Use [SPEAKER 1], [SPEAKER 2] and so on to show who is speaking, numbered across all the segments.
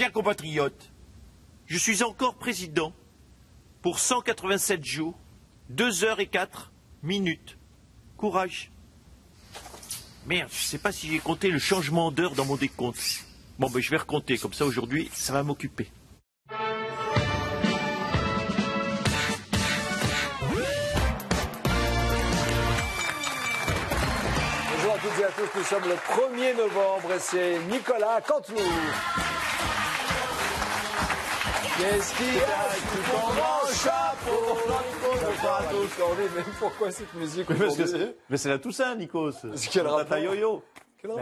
[SPEAKER 1] chers compatriotes, je suis encore président pour 187 jours, 2 heures et 4 minutes. Courage. Merde, je sais pas si j'ai compté le changement d'heure dans mon décompte. Bon, ben je vais recompter, comme ça aujourd'hui, ça va m'occuper.
[SPEAKER 2] Bonjour à toutes et à tous, nous sommes le 1er novembre et c'est Nicolas Canteloup. Qu'est-ce qu'il y a sous ton grand chapeau? Mais pourquoi cette musique?
[SPEAKER 3] Mais c'est la Toussaint, Nikos.
[SPEAKER 2] Quel rapport?
[SPEAKER 3] Tata Yo-Yo.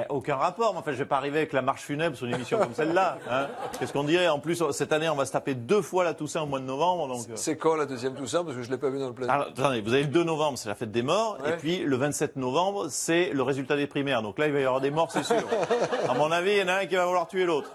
[SPEAKER 3] Aucun rapport, mais enfin, je vais pas arriver avec la marche funèbre sur une émission comme celle-là. Hein. Qu'est-ce qu'on dirait? En plus, cette année, on va se taper 2 fois la Toussaint au mois de novembre. Donc...
[SPEAKER 2] C'est quand la deuxième Toussaint? Parce que je ne l'ai pas vu dans le planning.
[SPEAKER 3] Alors, attendez, vous avez le 2 novembre, c'est la fête des morts,
[SPEAKER 2] ouais.
[SPEAKER 3] Et puis le 27 novembre, c'est le résultat des primaires. Donc là, il va y avoir des morts, c'est sûr. À mon avis, il y en a un qui va vouloir tuer l'autre.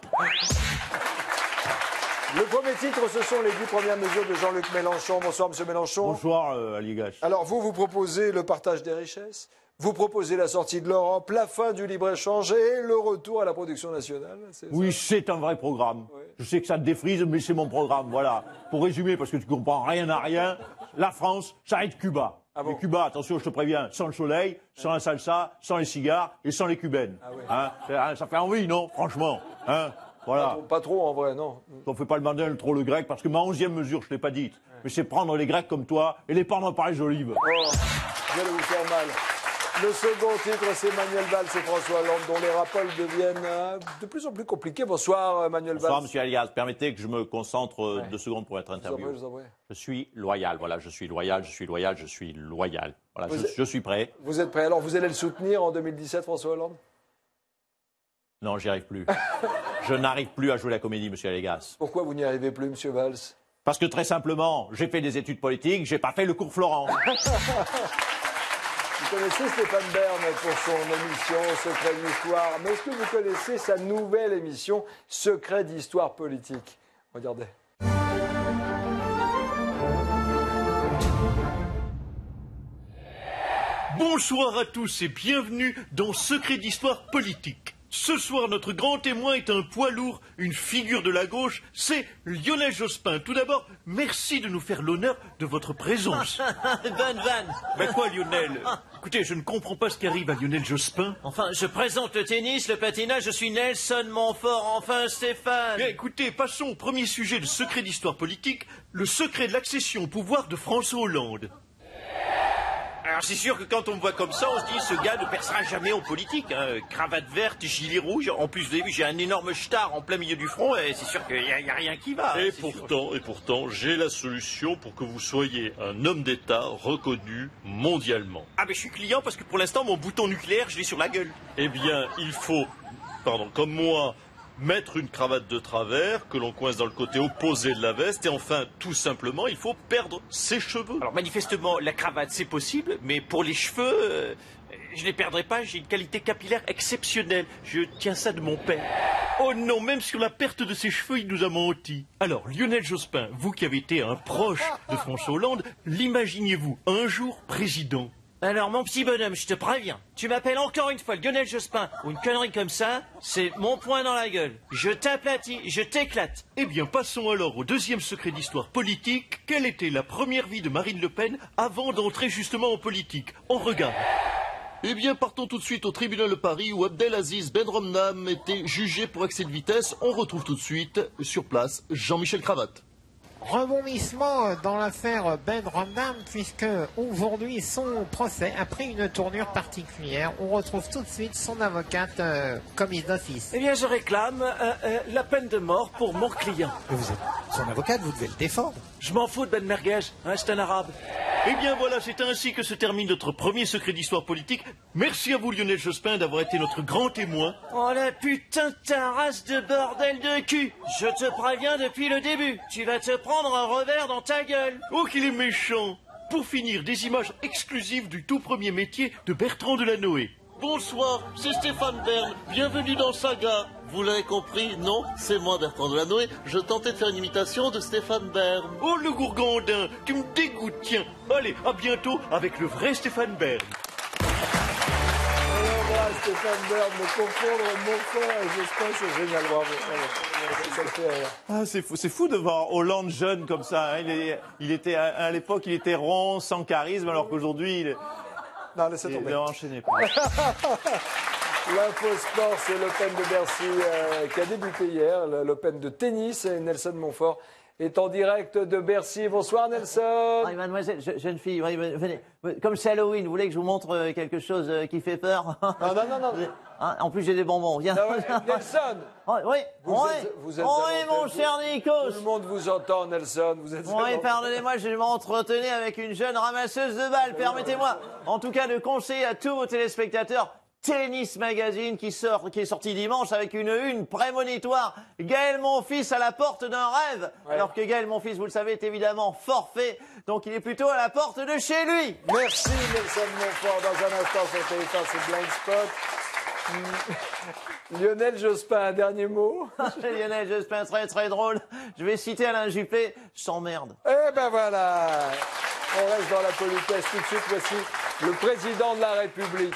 [SPEAKER 2] Le premier titre, ce sont les 10 premières mesures de Jean-Luc Mélenchon. Bonsoir, monsieur Mélenchon.
[SPEAKER 3] Bonsoir, Ali Gache.
[SPEAKER 2] Alors, vous proposez le partage des richesses, vous proposez la sortie de l'Europe, la fin du libre-échange et le retour à la production nationale.
[SPEAKER 3] Oui, c'est un vrai programme.
[SPEAKER 2] Oui.
[SPEAKER 3] Je sais que ça te défrise, mais c'est mon programme, voilà. Pour résumer, parce que tu comprends rien à rien, la France, ça va être Cuba.
[SPEAKER 2] Ah bon?
[SPEAKER 3] Et Cuba, attention, je te préviens, sans le soleil, sans la salsa, sans les cigares et sans les cubaines.
[SPEAKER 2] Ah oui.
[SPEAKER 3] Hein, ça fait envie, non? Franchement. Hein? Voilà.
[SPEAKER 2] Pas trop en vrai, non.
[SPEAKER 3] On fait pas le mandel trop le grec, parce que ma 11e mesure, je ne l'ai pas dite, mais c'est prendre les Grecs comme toi et les pendre par les olives.
[SPEAKER 2] Oh, vous allez vous faire mal. Le second titre, c'est Manuel Valls et François Hollande, dont les rapports deviennent de plus en plus compliqués. Bonsoir, Manuel Valls.
[SPEAKER 3] Bonsoir, monsieur Alias. Permettez que je me concentre 2 secondes pour être interviewé.
[SPEAKER 2] Je vous en prie.
[SPEAKER 3] Je suis loyal, voilà, je suis loyal. Voilà, je suis prêt.
[SPEAKER 2] Vous êtes prêt? Alors, vous allez le soutenir en 2017, François Hollande?
[SPEAKER 3] Non, j'y arrive plus. Je n'arrive plus à jouer la comédie, monsieur Allegas.
[SPEAKER 2] Pourquoi vous n'y arrivez plus, monsieur Valls?
[SPEAKER 3] Parce que très simplement, j'ai fait des études politiques, j'ai pas fait le cours Florent.
[SPEAKER 2] Vous connaissez Stéphane Bern pour son émission Secret d'Histoire, mais est-ce que vous connaissez sa nouvelle émission Secret d'Histoire politique? Regardez.
[SPEAKER 1] Bonsoir à tous et bienvenue dans Secret d'Histoire politique. Ce soir, notre grand témoin est un poids lourd, une figure de la gauche, c'est Lionel Jospin. Tout d'abord, merci de nous faire l'honneur de votre présence.
[SPEAKER 4] Bonne vanne.
[SPEAKER 1] Ben quoi, Lionel? Écoutez, je ne comprends pas ce qui arrive à Lionel Jospin.
[SPEAKER 4] Enfin, je présente le tennis, le patinage, je suis Nelson Montfort, enfin Stéphane.
[SPEAKER 1] Bien, écoutez, passons au premier sujet de Secret d'Histoire politique, le secret de l'accession au pouvoir de François Hollande. Alors c'est sûr que quand on me voit comme ça, on se dit ce gars ne percera jamais en politique. Hein. Cravate verte, gilet rouge. En plus, vous avez vu, j'ai un énorme star en plein milieu du front et c'est sûr qu'il n'y a rien qui va.
[SPEAKER 5] Et pourtant, j'ai la solution pour que vous soyez un homme d'État reconnu mondialement.
[SPEAKER 1] Ah mais je suis client parce que pour l'instant, mon bouton nucléaire, je l'ai sur la gueule.
[SPEAKER 5] Eh bien, il faut, comme moi, mettre une cravate de travers que l'on coince dans le côté opposé de la veste et enfin, tout simplement, il faut perdre ses cheveux.
[SPEAKER 1] Alors manifestement, la cravate c'est possible, mais pour les cheveux, je ne les perdrai pas, j'ai une qualité capillaire exceptionnelle. Je tiens ça de mon père. Oh non, même sur la perte de ses cheveux, il nous a menti. Alors, Lionel Jospin, vous qui avez été un proche de François Hollande, l'imaginiez-vous un jour président?
[SPEAKER 4] Alors mon petit bonhomme, je te préviens, tu m'appelles encore une fois Lionel Jospin ou une connerie comme ça, c'est mon poing dans la gueule. Je t'aplatis, je t'éclate.
[SPEAKER 1] Eh bien, passons alors au deuxième secret d'histoire politique. Quelle était la première vie de Marine Le Pen avant d'entrer justement en politique? On regarde.
[SPEAKER 5] Eh bien, partons tout de suite au tribunal de Paris où Abdelaziz Benromnam était jugé pour excès de vitesse. On retrouve tout de suite, sur place, Jean-Michel Cravate.
[SPEAKER 6] Rebondissement dans l'affaire Benromnam puisque aujourd'hui son procès a pris une tournure particulière. On retrouve tout de suite son avocate commise d'office.
[SPEAKER 4] Eh bien je réclame la peine de mort pour mon client.
[SPEAKER 6] Mais vous êtes son avocate, vous devez le défendre.
[SPEAKER 4] Je m'en fous de Ben Merguez, hein, c'est un arabe.
[SPEAKER 1] Eh bien voilà, c'est ainsi que se termine notre premier secret d'histoire politique. Merci à vous Lionel Jospin d'avoir été notre grand témoin.
[SPEAKER 4] Oh la putain de ta race de bordel de cul. Je te préviens depuis le début, tu vas te prendre un revers dans ta gueule.
[SPEAKER 1] Oh qu'il est méchant. Pour finir, des images exclusives du tout premier métier de Bertrand Delanoë.
[SPEAKER 5] Bonsoir, c'est Stéphane Bern, bienvenue dans Saga. Vous l'avez compris, non, c'est moi Bertrand Delanoë, je tentais de faire une imitation de Stéphane Bern.
[SPEAKER 1] Oh le gourgandin, tu me dégoûtes, tiens. Allez, à bientôt avec le vrai Stéphane Bern.
[SPEAKER 2] On Stéphane Bern, de confondre Montfort et Jospin, c'est génial, bravo. Ça me fait rire.
[SPEAKER 3] Ah, c'est fou de voir Hollande jeune comme ça. Hein. Il était à l'époque, il était rond, sans charisme, alors qu'aujourd'hui, il
[SPEAKER 2] Non, laissez tomber.
[SPEAKER 3] est enchaîné.
[SPEAKER 2] L'info sport, c'est l'Open de Bercy qui a débuté hier, l'Open de tennis. Et Nelson Montfort est en direct de Bercy. Bonsoir Nelson.
[SPEAKER 7] Oui, mademoiselle, jeune fille, oui, venez. Comme c'est Halloween, vous voulez que je vous montre quelque chose qui fait peur?
[SPEAKER 2] Non.
[SPEAKER 7] Hein, en plus, j'ai des bonbons. Viens.
[SPEAKER 2] Ah ouais, Nelson.
[SPEAKER 7] Oui,
[SPEAKER 2] Vous êtes
[SPEAKER 7] oui,
[SPEAKER 2] à
[SPEAKER 7] mon
[SPEAKER 2] l'antenne.
[SPEAKER 7] cher Nikos.
[SPEAKER 2] Tout le monde vous entend, Nelson. Vous êtes à
[SPEAKER 7] Oui,
[SPEAKER 2] l'antenne.
[SPEAKER 7] pardonnez-moi, je m'entretenais avec une jeune ramasseuse de balles. Permettez-moi, en tout cas, de conseiller à tous vos téléspectateurs Tennis Magazine qui est sorti dimanche avec une prémonitoire. Gaël Monfils à la porte d'un rêve.
[SPEAKER 2] Ouais.
[SPEAKER 7] Alors que Gaël Monfils, vous le savez, est évidemment forfait. Donc il est plutôt à la porte de chez lui.
[SPEAKER 2] Merci Nelson Montfort. Dans un instant sur TF1, c'est Blind Spot. Lionel Jospin, un dernier mot.
[SPEAKER 7] Lionel Jospin, très très drôle. Je vais citer Alain Juppé, je s'emmerde.
[SPEAKER 2] Eh ben voilà. On reste dans la politesse. Tout de suite, voici le président de la République.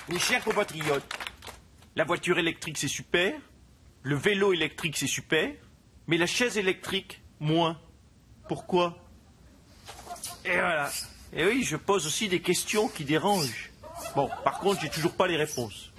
[SPEAKER 1] Mes chers compatriotes, la voiture électrique c'est super, le vélo électrique c'est super, mais la chaise électrique, moins. Pourquoi? Et voilà. Et oui, je pose aussi des questions qui dérangent. Bon, par contre, j'ai toujours pas les réponses.